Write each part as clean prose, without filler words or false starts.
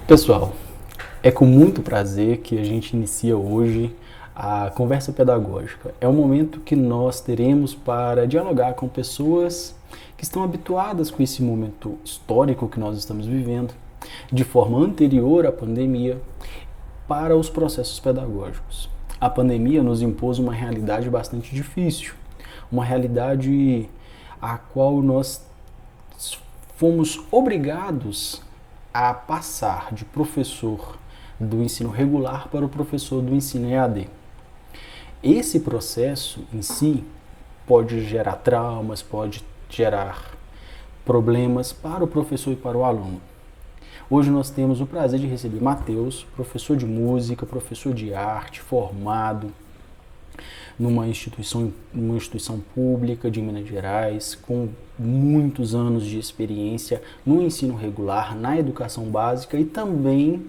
Pessoal, é com muito prazer que a gente inicia hoje a conversa pedagógica. É um momento que nós teremos para dialogar com pessoas que estão habituadas com esse momento histórico que nós estamos vivendo, de forma anterior à pandemia, para os processos pedagógicos. A pandemia nos impôs uma realidade bastante difícil, uma realidade a qual nós fomos obrigados a passar de professor do ensino regular para o professor do ensino EAD. Esse processo em si pode gerar traumas, pode gerar problemas para o professor e para o aluno. Hoje nós temos o prazer de receber Matheus, professor de música, professor de arte, formado numa instituição pública de Minas Gerais, com muitos anos de experiência no ensino regular, na educação básica e também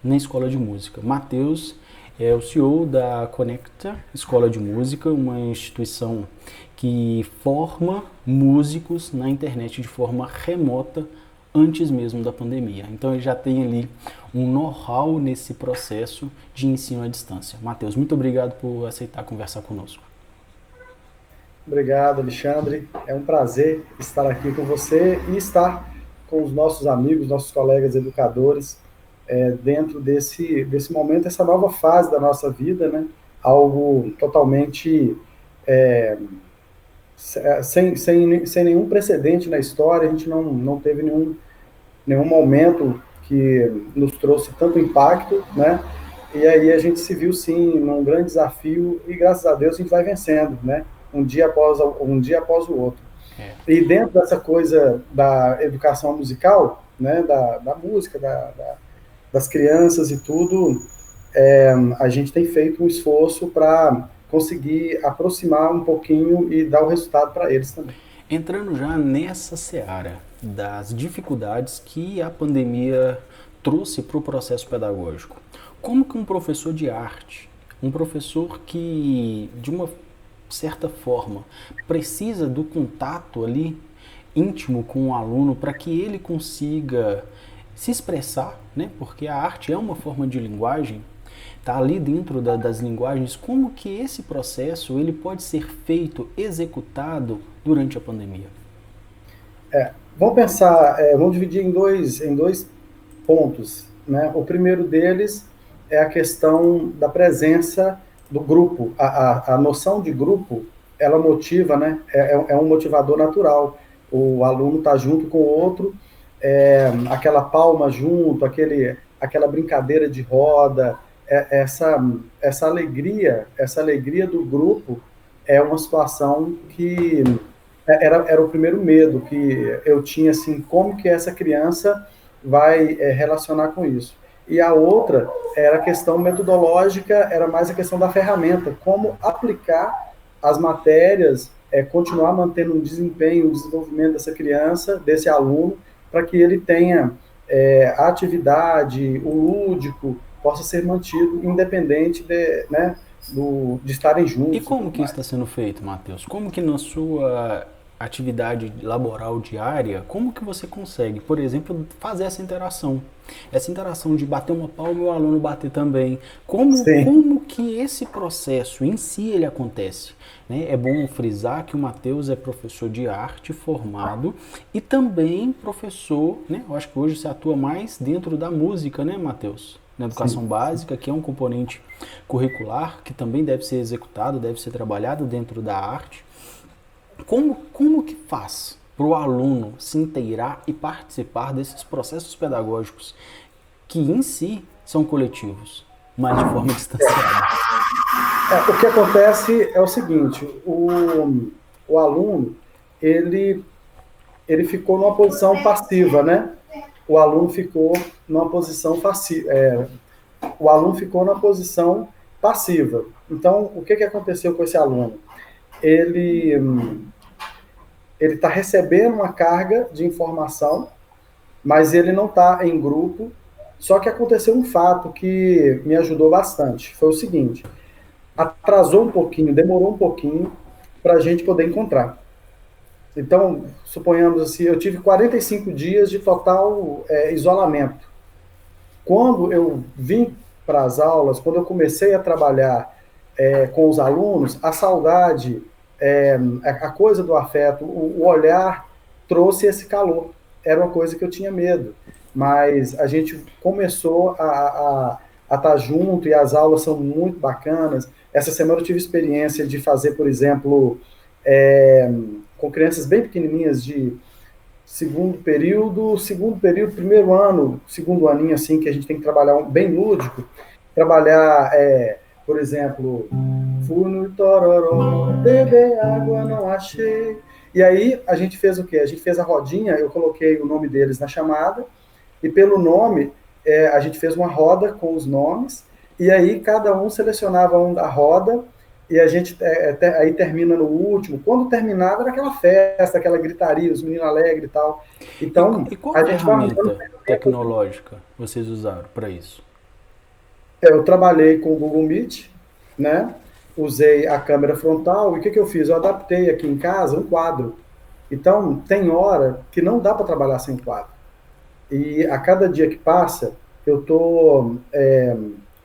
na escola de música. Matheus é o CEO da Conecta Escola de Música, uma instituição que forma músicos na internet de forma remota antes mesmo da pandemia. Então ele já tem ali um know-how nesse processo de ensino à distância. Matheus, muito obrigado por aceitar conversar conosco. Obrigado, Alexandre. É um prazer estar aqui com você e estar com os nossos amigos, nossos colegas educadores, dentro desse momento, essa nova fase da nossa vida, né? Algo totalmente sem nenhum precedente na história. A gente não teve nenhum momento que nos trouxe tanto impacto, né? E aí a gente se viu, sim, num grande desafio e, graças a Deus, a gente vai vencendo, né? Um dia após o outro. É. E dentro dessa coisa da educação musical, né? Da música, das crianças e tudo, a gente tem feito um esforço para conseguir aproximar um pouquinho e dar o resultado para eles também. Entrando já nessa seara das dificuldades que a pandemia trouxe para o processo pedagógico, como que um professor de arte, um professor que, de uma certa forma, precisa do contato ali íntimo com o aluno para que ele consiga se expressar, né? Porque a arte é uma forma de linguagem, está ali dentro das linguagens, como que esse processo ele pode ser feito, executado durante a pandemia? Vamos pensar, vamos dividir em dois pontos, né? O primeiro deles é a questão da presença do grupo. A noção de grupo, ela motiva, né? É um motivador natural. O aluno está junto com o outro, aquela palma junto, aquela brincadeira de roda, essa alegria do grupo é uma situação que era o primeiro medo que eu tinha, assim, como que essa criança vai relacionar com isso. E a outra era a questão metodológica, era mais a questão da ferramenta, como aplicar as matérias, continuar mantendo um desempenho, um desenvolvimento dessa criança, desse aluno, para que ele tenha a atividade, o lúdico, possa ser mantido independente né, de estarem E juntos e como tudo que isso está mais. sendo feito, Matheus? Como que na sua atividade laboral diária, como que você consegue, por exemplo, fazer essa interação? Essa interação de bater uma palma e o aluno bater também. Sim, Como que esse processo em si ele acontece? Né? É bom frisar que o Matheus é professor de arte formado e também professor, né? Eu acho que hoje você atua mais dentro da música, né, Matheus? Na educação sim. básica, que é um componente curricular que também deve ser executado, deve ser trabalhado dentro da arte. Como que faz para o aluno se inteirar e participar desses processos pedagógicos que em si são coletivos, mas de forma distanciada? O que acontece é o seguinte, o aluno, ele, ele ficou numa posição passiva, né? O aluno ficou numa posição passiva. O aluno ficou na posição passiva. Então, o que aconteceu com esse aluno? Ele ele está recebendo uma carga de informação, mas ele não está em grupo. Só que aconteceu um fato que me ajudou bastante. Foi o seguinte: atrasou um pouquinho, demorou um pouquinho para a gente poder encontrar. Então, suponhamos assim, eu tive 45 dias de total isolamento. Quando eu vim para as aulas, quando eu comecei a trabalhar com os alunos, a saudade, a coisa do afeto, o olhar trouxe esse calor. Era uma coisa que eu tinha medo, mas a gente começou a estar junto e as aulas são muito bacanas. Essa semana eu tive experiência de fazer, por exemplo, com crianças bem pequenininhas de segundo período, primeiro ano, segundo aninho, assim, que a gente tem que trabalhar bem lúdico, trabalhar, por exemplo, fui no Tororó, beber água, não achei. E aí a gente fez o quê? A gente fez a rodinha, eu coloquei o nome deles na chamada, e pelo nome, a gente fez uma roda com os nomes, e aí cada um selecionava um da roda, e a gente aí termina no último. Quando terminava, era aquela festa, aquela gritaria, os meninos alegres e tal. Então, E qual a gente vai mudando. ferramenta tecnológica vocês usaram para isso? Eu trabalhei com o Google Meet, né? Usei a câmera frontal, e o que eu fiz? Eu adaptei aqui em casa um quadro. Então, tem hora que não dá para trabalhar sem quadro. E a cada dia que passa, eu estou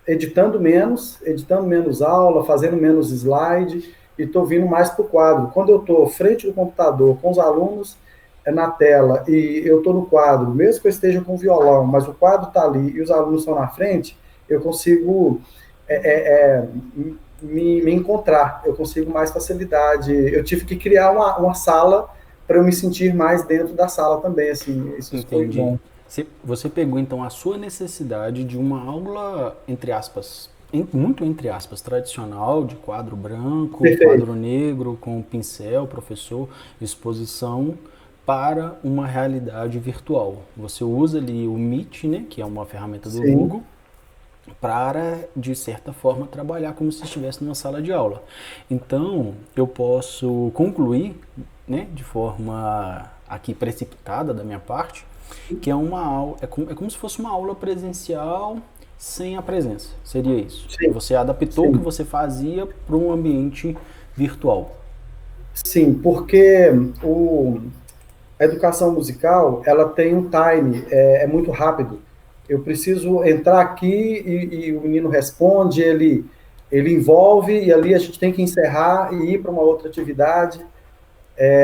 editando menos aula, fazendo menos slide, e estou vindo mais para o quadro. Quando eu estou frente do computador com os alunos na tela e eu estou no quadro, mesmo que eu esteja com o violão, mas o quadro está ali e os alunos estão na frente, eu consigo me encontrar, eu consigo mais facilidade. Eu tive que criar uma sala para eu me sentir mais dentro da sala também, assim, isso foi Entendi. bom. Você pegou então a sua necessidade de uma aula, entre aspas, muito entre aspas, tradicional, de quadro branco, Perfeito. quadro negro, com pincel, professor, exposição, para uma realidade virtual. Você usa ali o Meet, né, que é uma ferramenta do Sim, Google, para, de certa forma, trabalhar como se estivesse numa sala de aula. Então, eu posso concluir, né, de forma aqui precipitada da minha parte, que é uma aula, é como se fosse uma aula presencial sem a presença. Seria isso. sim, Você adaptou o que sim. você fazia para um ambiente virtual. Sim, porque a educação musical, ela tem um time, é muito rápido. Eu preciso entrar aqui e o menino responde, ele envolve, e ali a gente tem que encerrar e ir para uma outra atividade.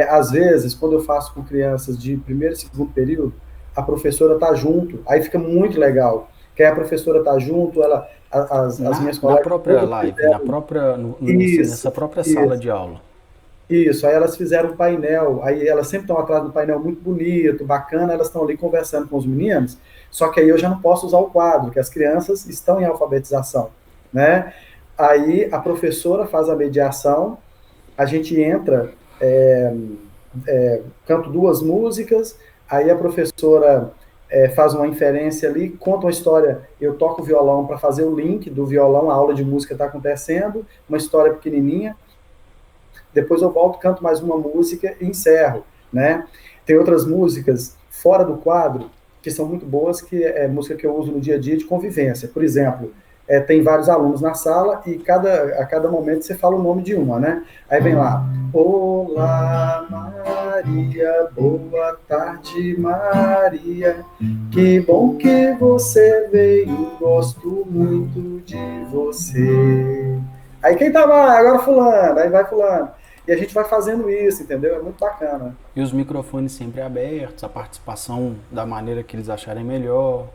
Às vezes, quando eu faço com crianças de primeiro e segundo período, a professora está junto, aí fica muito legal. Que aí a professora está junto, as minhas Na colegas própria todas live, na fizeram própria, isso, nessa própria sala isso. de aula. Isso, aí elas fizeram um painel, aí elas sempre estão atrás do painel muito bonito, bacana, elas estão ali conversando com os meninos, só que aí eu já não posso usar o quadro, que as crianças estão em alfabetização, né? Aí a professora faz a mediação, a gente entra, canto duas músicas, aí a professora faz uma inferência ali, conta uma história, eu toco o violão para fazer o link do violão, a aula de música está acontecendo, uma história pequenininha, depois eu volto, canto mais uma música e encerro, né? Tem outras músicas fora do quadro que são muito boas, que é música que eu uso no dia a dia de convivência. Por exemplo, tem vários alunos na sala e a cada momento você fala o nome de uma, né? Aí vem lá, olá Maria, boa tarde Maria, que bom que você veio, gosto muito de você. Aí quem tava lá? Agora fulano, aí vai fulano. E a gente vai fazendo isso, entendeu? É muito bacana. E os microfones sempre abertos, a participação da maneira que eles acharem melhor.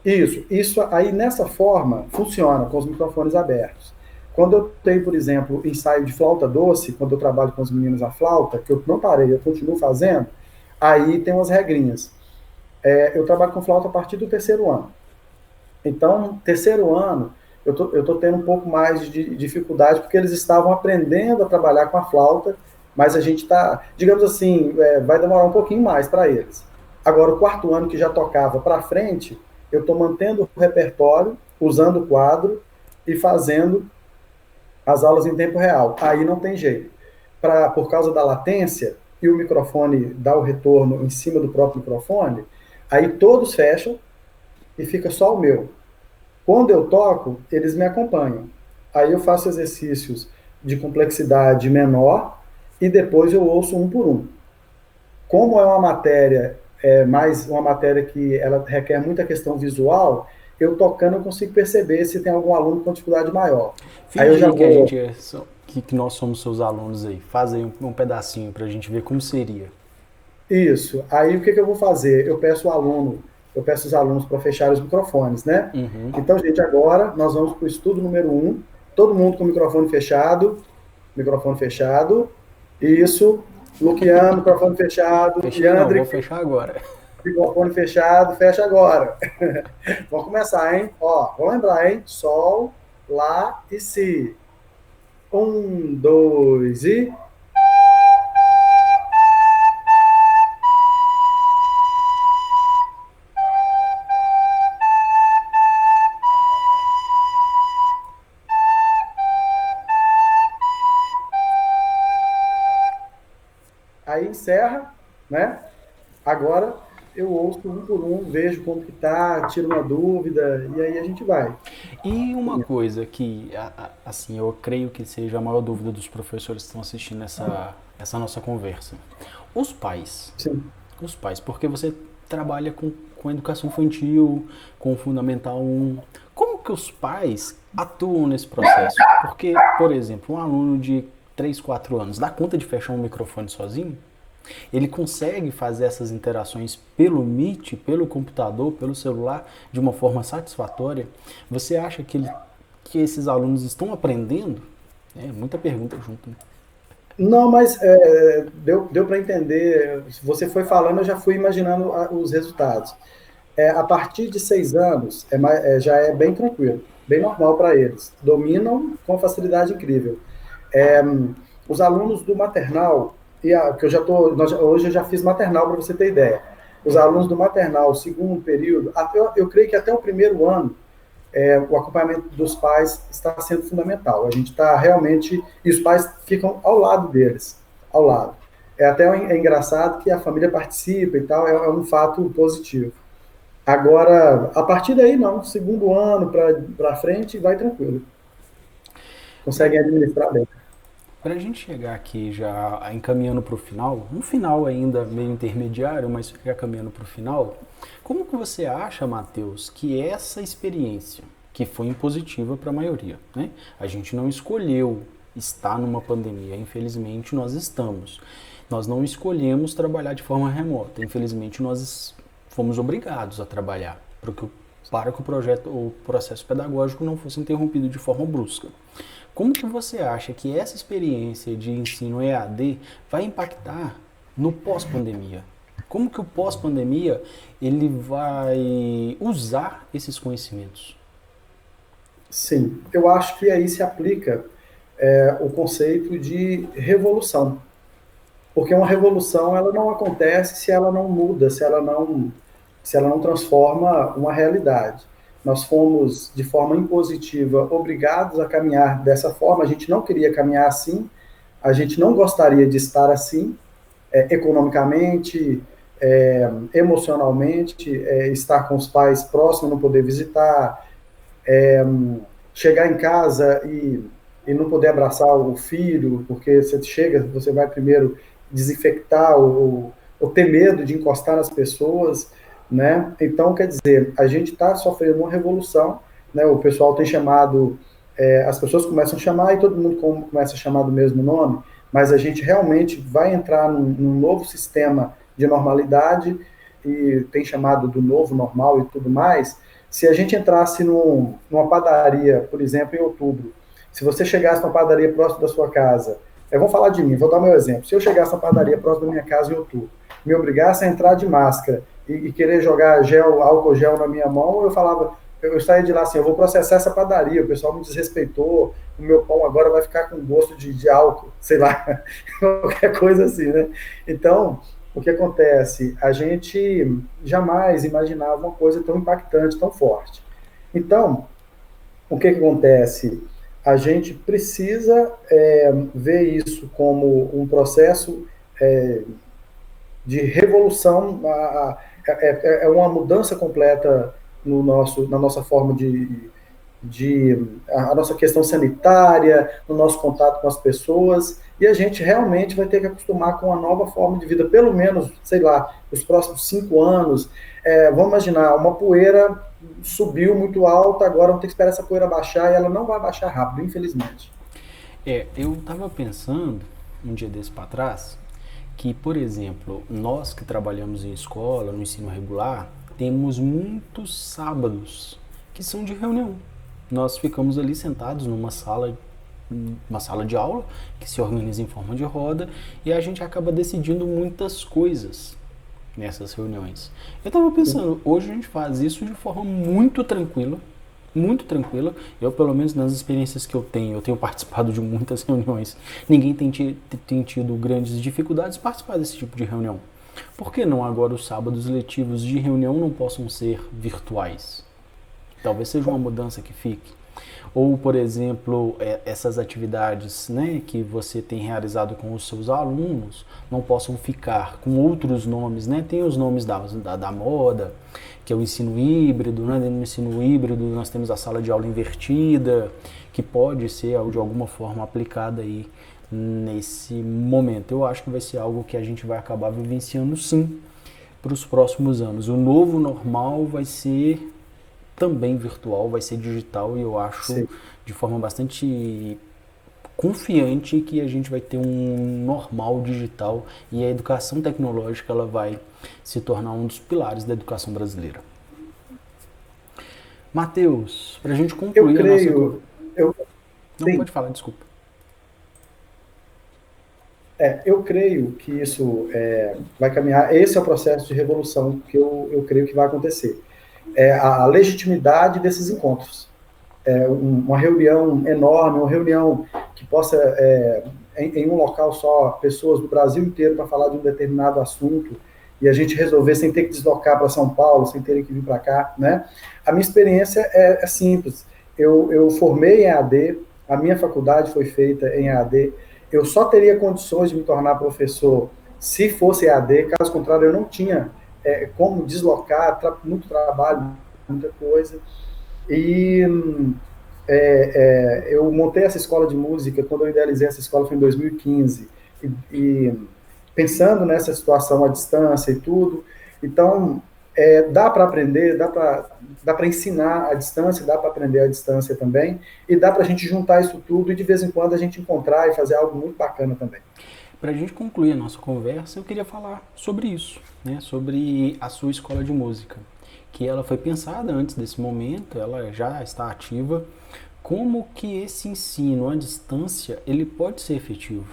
Isso aí nessa forma funciona com os microfones abertos. Quando eu tenho, por exemplo, ensaio de flauta doce, quando eu trabalho com os meninos a flauta, que eu não parei, eu continuo fazendo, aí tem umas regrinhas. Eu trabalho com flauta a partir do terceiro ano. Então, terceiro ano, eu tô tendo um pouco mais de dificuldade, porque eles estavam aprendendo a trabalhar com a flauta, mas a gente está, digamos assim, vai demorar um pouquinho mais para eles. Agora, o quarto ano que já tocava para frente, eu estou mantendo o repertório, usando o quadro e fazendo as aulas em tempo real. Aí não tem jeito. Por causa da latência, e o microfone dá o retorno em cima do próprio microfone, aí todos fecham e fica só o meu. Quando eu toco, eles me acompanham. Aí eu faço exercícios de complexidade menor e depois eu ouço um por um. Como é uma matéria mais uma matéria que ela requer muita questão visual, eu tocando eu consigo perceber se tem algum aluno com dificuldade maior. Aí eu Finge já aí que a vou. gente que nós somos seus alunos aí. Faz aí um pedacinho pra gente ver como seria. Isso. Aí o que eu vou fazer? Eu peço os alunos para fechar os microfones, né? Uhum. Então, gente, agora nós vamos para o estudo número um. Todo mundo com o microfone fechado. Microfone fechado. Isso. Luquiano, microfone fechado. Fechei não, vou Yandri, fechar agora. microfone fechado. Fecha agora. Vamos começar, hein? Ó, vamos lembrar, hein? Sol, Lá e Si. Um, dois e. Aí encerra, né? Agora eu ouço um por um, vejo como que tá, tiro uma dúvida e aí a gente vai. E uma coisa que, assim, eu creio que seja a maior dúvida dos professores que estão assistindo essa nossa conversa. Os pais. Sim. Os pais, porque você trabalha com educação infantil, com o Fundamental 1. Como que os pais atuam nesse processo? Porque, por exemplo, um aluno de 3 4 anos dá conta de fechar um microfone sozinho? Ele consegue fazer essas interações pelo Meet, pelo computador, pelo celular, de uma forma satisfatória? Você acha que esses alunos estão aprendendo? É muita pergunta junto, né? Não, mas deu para entender. Se você foi falando, eu já fui imaginando os resultados. A partir de 6 anos, já é bem tranquilo, bem normal para eles. Dominam com facilidade incrível. É, os alunos do maternal, que eu já tô, hoje eu já fiz maternal para você ter ideia. Os alunos do maternal, segundo período, eu creio que até o primeiro ano, o acompanhamento dos pais está sendo fundamental. A gente está realmente, e os pais ficam ao lado deles, ao lado. É engraçado que a família participa e tal, um fato positivo. Agora, a partir daí, não. Segundo ano para frente, vai tranquilo. Conseguem administrar bem. Para a gente chegar aqui já encaminhando para o final, um final ainda meio intermediário, mas já caminhando para o final, como que você acha, Matheus, que essa experiência, que foi impositiva para a maioria, né? A gente não escolheu estar numa pandemia, infelizmente nós estamos. Nós não escolhemos trabalhar de forma remota, infelizmente nós fomos obrigados a trabalhar para que o processo pedagógico não fosse interrompido de forma brusca. Como que você acha que essa experiência de ensino EAD vai impactar no pós-pandemia? Como que o pós-pandemia ele vai usar esses conhecimentos? Sim, eu acho que aí se aplica o conceito de revolução. Porque uma revolução ela não acontece se ela não muda, se ela não transforma uma realidade. Nós fomos, de forma impositiva, obrigados a caminhar dessa forma, a gente não queria caminhar assim, a gente não gostaria de estar assim, economicamente, emocionalmente, estar com os pais próximos, não poder visitar, chegar em casa e não poder abraçar o filho, porque você chega, você vai primeiro desinfectar ou ter medo de encostar nas pessoas, né? Então, quer dizer, a gente está sofrendo uma revolução, né? O pessoal tem chamado, as pessoas começam a chamar e todo mundo começa a chamar do mesmo nome, mas a gente realmente vai entrar num novo sistema de normalidade e tem chamado do novo normal e tudo mais. Se a gente entrasse numa padaria, por exemplo, em outubro, se você chegasse numa padaria próximo da sua casa, vamos falar de mim, vou dar o meu exemplo. Se eu chegasse numa padaria próximo da minha casa em outubro, me obrigasse a entrar de máscara e querer jogar álcool gel na minha mão, eu saía de lá assim, eu vou processar essa padaria, o pessoal me desrespeitou, o meu pão agora vai ficar com gosto de álcool, sei lá, qualquer coisa assim, né? Então, o que acontece? A gente jamais imaginava uma coisa tão impactante, tão forte. Então, o que acontece? A gente precisa ver isso como um processo de revolução, uma mudança completa na nossa forma a nossa questão sanitária, no nosso contato com as pessoas, e a gente realmente vai ter que acostumar com uma nova forma de vida, pelo menos, sei lá, os próximos 5 anos. Vamos imaginar, uma poeira subiu muito alta, agora vamos ter que esperar essa poeira baixar, e ela não vai baixar rápido, infelizmente. Eu estava pensando, um dia desse para trás, que, por exemplo, nós que trabalhamos em escola, no ensino regular, temos muitos sábados que são de reunião. Nós ficamos ali sentados numa sala, uma sala de aula que se organiza em forma de roda e a gente acaba decidindo muitas coisas nessas reuniões. Eu estava pensando, hoje a gente faz isso de forma muito tranquila, muito tranquila. Eu, pelo menos nas experiências que eu tenho participado de muitas reuniões. Ninguém tem tido grandes dificuldades em participar desse tipo de reunião. Por que não agora os sábados letivos de reunião não possam ser virtuais? Talvez seja uma mudança que fique. Ou, por exemplo, essas atividades, né, que você tem realizado com os seus alunos não possam ficar com outros nomes, né? Tem os nomes da moda, que é o ensino híbrido, né? Dentro do ensino híbrido nós temos a sala de aula invertida, que pode ser de alguma forma aplicada aí nesse momento. Eu acho que vai ser algo que a gente vai acabar vivenciando sim para os próximos anos. O novo normal vai ser também virtual, vai ser digital e eu acho Sim. de forma bastante confiante que a gente vai ter um normal digital e a educação tecnológica ela vai se tornar um dos pilares da educação brasileira. Matheus, para a gente Eu concluir a nossa... creio, eu, Não, sim, pode falar, desculpa. eu creio que isso vai caminhar. Esse é o processo de revolução que eu creio que vai acontecer. A legitimidade desses encontros. Uma reunião enorme, uma reunião que possa, em um local só, pessoas do Brasil inteiro para falar de um determinado assunto, e a gente resolver sem ter que deslocar para São Paulo, sem ter que vir para cá, né? A minha experiência é simples. Eu formei em EAD, a minha faculdade foi feita em EAD, eu só teria condições de me tornar professor se fosse EAD, caso contrário eu não tinha como deslocar, muito trabalho, muita coisa. E eu montei essa escola de música, quando eu idealizei essa escola foi em 2015, e pensando nessa situação à distância e tudo, então dá para aprender, dá para ensinar à distância, dá para aprender à distância também, e dá para a gente juntar isso tudo e de vez em quando a gente encontrar e fazer algo muito bacana também. Para a gente concluir a nossa conversa, eu queria falar sobre isso, né? Sobre a sua escola de música, que ela foi pensada antes desse momento, ela já está ativa. Como que esse ensino à distância ele pode ser efetivo?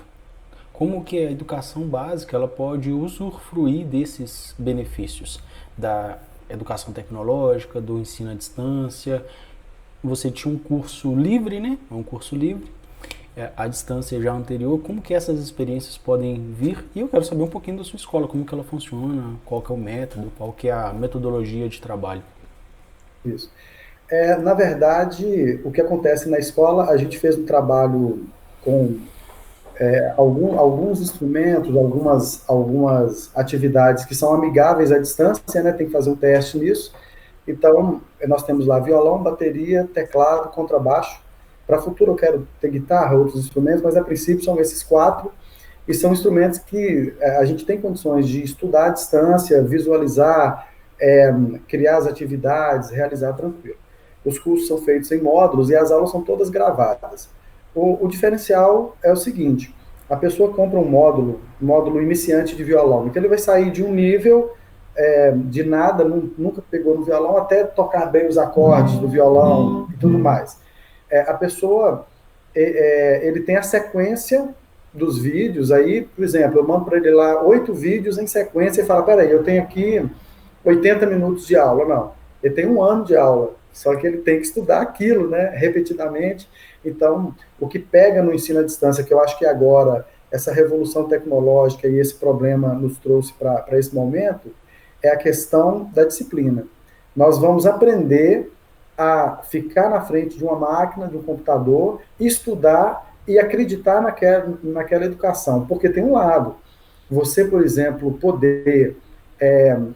Como que a educação básica ela pode usufruir desses benefícios da educação tecnológica, do ensino à distância? Você tinha um curso livre, né? Um curso livre à distância já anterior, como que essas experiências podem vir? E eu quero saber um pouquinho da sua escola, como que ela funciona, qual que é o método, qual que é a metodologia de trabalho. Isso. Na verdade, o que acontece na escola, a gente fez um trabalho com alguns instrumentos, algumas atividades que são amigáveis à distância, né? Tem que fazer um teste nisso. Então, nós temos lá violão, bateria, teclado, contrabaixo. Para o futuro eu quero ter guitarra, outros instrumentos, mas a princípio são esses quatro, e são instrumentos que a gente tem condições de estudar à distância, visualizar, criar as atividades, realizar tranquilo. Os cursos são feitos em módulos e as aulas são todas gravadas. O diferencial é o seguinte: a pessoa compra um módulo iniciante de violão, então ele vai sair de um nível de nada, nunca pegou no violão, até tocar bem os acordes do violão e tudo mais. A pessoa, ele tem a sequência dos vídeos, aí, por exemplo, eu mando para ele lá 8 vídeos em sequência e fala, peraí, eu tenho aqui 80 minutos de aula. Não, ele tem 1 ano de aula, só que ele tem que estudar aquilo, né, repetidamente. Então, o que pega no ensino à distância, que eu acho que agora essa revolução tecnológica e esse problema nos trouxe para esse momento, é a questão da disciplina. Nós vamos aprender a ficar na frente de uma máquina, de um computador, estudar e acreditar naquela educação. Porque tem um lado, você, por exemplo, poder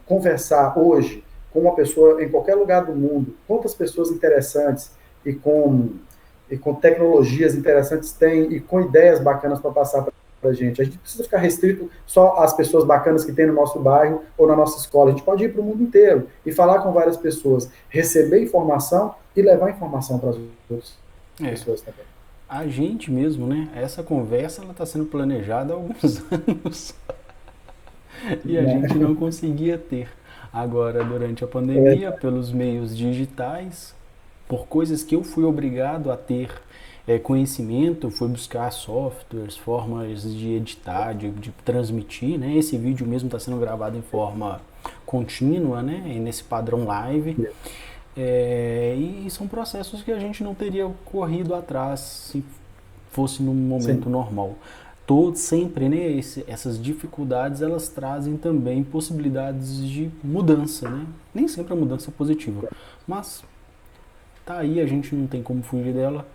conversar hoje com uma pessoa em qualquer lugar do mundo, quantas pessoas interessantes, e com tecnologias interessantes tem e com ideias bacanas para passar para a gente. A gente precisa ficar restrito só às pessoas bacanas que tem no nosso bairro ou na nossa escola. A gente pode ir para o mundo inteiro e falar com várias pessoas, receber informação e levar informação para as outras pessoas também. A gente mesmo, né? Essa conversa ela está sendo planejada há alguns anos e a gente não conseguia ter. Agora, durante a pandemia, pelos meios digitais, por coisas que eu fui obrigado a ter conhecimento, fui buscar softwares, formas de editar, de transmitir, né? Esse vídeo mesmo está sendo gravado em forma contínua, né? Nesse padrão live. E são processos que a gente não teria corrido atrás se fosse num momento normal. Sempre, né, essas dificuldades elas trazem também possibilidades de mudança, né? Nem sempre a mudança é positiva, mas tá aí, a gente não tem como fugir dela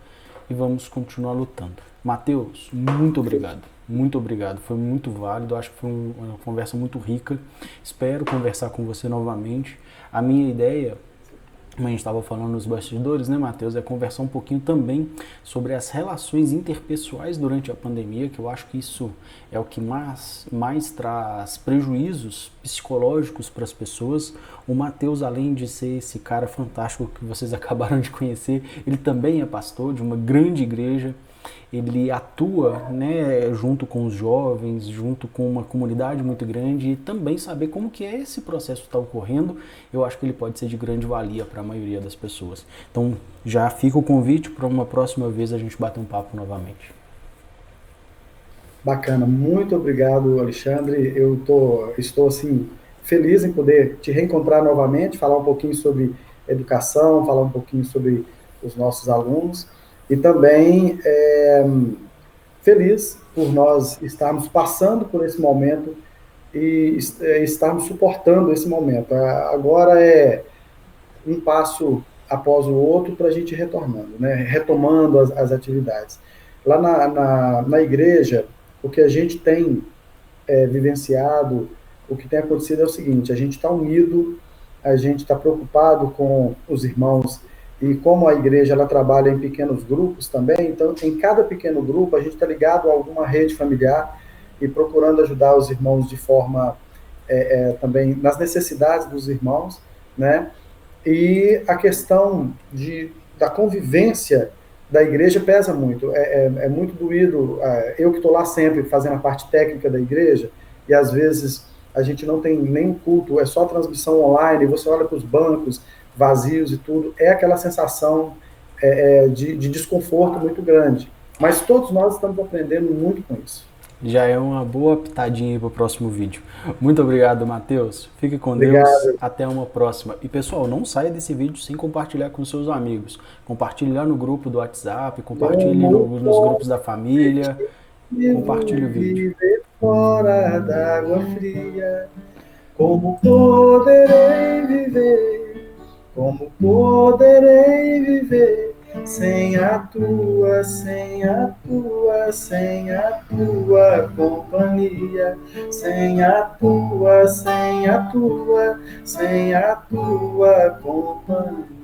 e vamos continuar lutando. Matheus, muito obrigado. Muito obrigado, foi muito válido, acho que foi uma conversa muito rica. Espero conversar com você novamente. A minha ideia, como a gente estava falando nos bastidores, né, Matheus, é conversar um pouquinho também sobre as relações interpessoais durante a pandemia, que eu acho que isso é o que mais traz prejuízos psicológicos para as pessoas. O Matheus, além de ser esse cara fantástico que vocês acabaram de conhecer, ele também é pastor de uma grande igreja. Ele atua, né, junto com os jovens, junto com uma comunidade muito grande, e também saber como que esse processo está ocorrendo, eu acho que ele pode ser de grande valia para a maioria das pessoas. Então já fica o convite para uma próxima vez a gente bater um papo novamente. Bacana, muito obrigado, Alexandre. Estou assim feliz em poder te reencontrar novamente, falar um pouquinho sobre educação, falar um pouquinho sobre os nossos alunos e também feliz por nós estarmos passando por esse momento e estarmos suportando esse momento. Agora é um passo após o outro para a gente ir retornando, né? Retomando as atividades. Lá na igreja, o que a gente tem vivenciado, o que tem acontecido é o seguinte: a gente está unido, a gente está preocupado com os irmãos, e como a igreja ela trabalha em pequenos grupos também, então em cada pequeno grupo a gente está ligado a alguma rede familiar e procurando ajudar os irmãos de forma também nas necessidades dos irmãos, né? E a questão da convivência da igreja pesa muito. É muito doído. Eu que estou lá sempre fazendo a parte técnica da igreja, e às vezes a gente não tem nem culto, é só transmissão online, você olha para os bancos vazios e tudo, é aquela sensação de desconforto muito grande. Mas todos nós estamos aprendendo muito com isso. Já é uma boa pitadinha aí para o próximo vídeo. Muito obrigado, Matheus. Fique com Obrigado. Deus. Até uma próxima. E pessoal, não saia desse vídeo sem compartilhar com seus amigos. Compartilhe lá no grupo do WhatsApp, compartilhe nos grupos da família. Compartilhe o vídeo. Fora d'água fria, como poderei viver? Como poderei viver sem a tua companhia, sem a tua companhia?